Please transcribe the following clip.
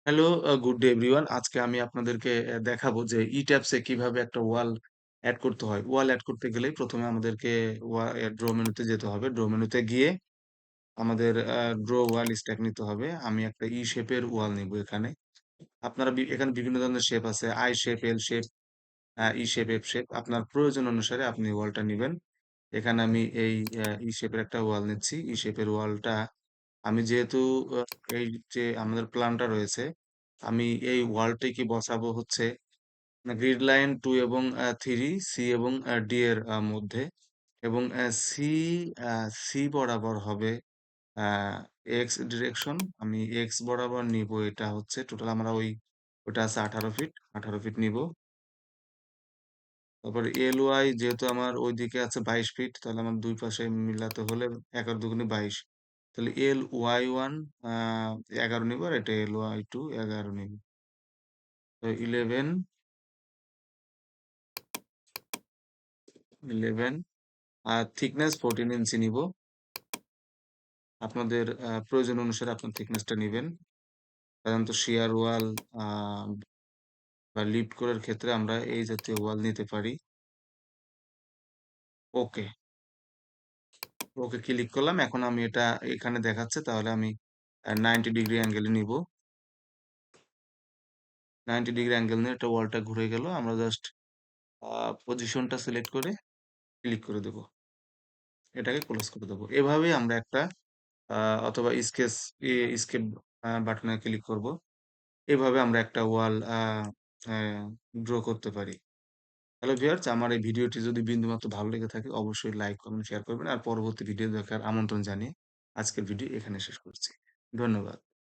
Hello, good day everyone. আজকে আমি আপনাদেরকে দেখাবো যে ইট্যাবস এ কিভাবে একটা ওয়াল এড করতে হয়। ওয়াল এড করতে গেলেই ১ম এ আমাদেরকে ড্র মেনুতে যেতে হবে। ড্র মেনুতে গিয়ে আমাদের ড্র ওয়াল স্ট্যাক নিতে হবে। আমি একটা শেপের ওয়াল নিবো এখানে। আপনারা এখানে বিভিন্ন ধরনের শেপ আছে। I shape, L shape, shape, F shape. আপনার প্রয়োজন অনুসারে আপনি ওয়ালটা নিবেন। এখানে আমি এই শেপের একটা ওয়াল নিচ্ছি। শেপের ওয়ালটা আমি যেহেতু আ এই যে আমাদের প্ল্যানটা রয়েছে, আমি এই ওয়ালটিকে বসাবো হচ্ছে গ্রিড লাইন 2 এবং 3, সি এবং ডি এর মধ্যে এবং আ সি বরাবর হবে আ এক্স ডিরেকশন। আমি এক্স বরাবর নিবো এটা হচ্ছে টোটাল আমরা ওটা আছে 18 ফিট। 18 ফিট নিবো। তারপরে এল-ওয়াই যেহেতু আমার ওইদিকে আছে 22 ফিট, তাহলে আমার ২ পাশে মিলাতে হলে ১১ দুগুণে ২২। তাহলে এল-ওয়াই-1 আ ১১ নিবো আর এটা এল-ওয়াই-2 ১১ নিবো। তো 11 আর থিকনেস 14 ইঞ্চি নিবো। আপনাদের প্রয়োজন অনুসারে আপনার থিকনেসটা নিবেন। সাধারণত শিয়ার ওয়াল আ বা লিফট করার ক্ষেত্রে আমরা এই জাতীয় ওয়াল নিতে পারি। ওকে, ওকে ক্লিক করলাম। এখন আমি এটা এখানে দেখাচ্ছে তাহলে আমি 90 ডিগ্রি অ্যাঙ্গেলে নিবো। 90 ডিগ্রি অ্যাঙ্গেল নিয়ে একটা ওয়ালটা ঘুরে গেল। আমরা জাস্ট আ পজিশনটা সিলেক্ট করে ক্লিক করে দেব। এটাকে ক্লোজ করে দেব। এভাবেই আমরা একটা আ অথবা স্কেপ বাটনে ক্লিক করব। এভাবে আমরা একটা ওয়াল অ্যা ড্র করতে পারি। হ্যালো ভিউয়ার্স, আমার এই ভিডিওটি যদি বিন্দুমাত্র ভালো লেগে থাকে অবশ্যই লাইক, কমেন্ট, শেয়ার করবেন। আর পরবর্তী ভিডিও দেখার আমন্ত্রণ জানিয়ে আজকের ভিডিও এখানে শেষ করছি। ধন্যবাদ।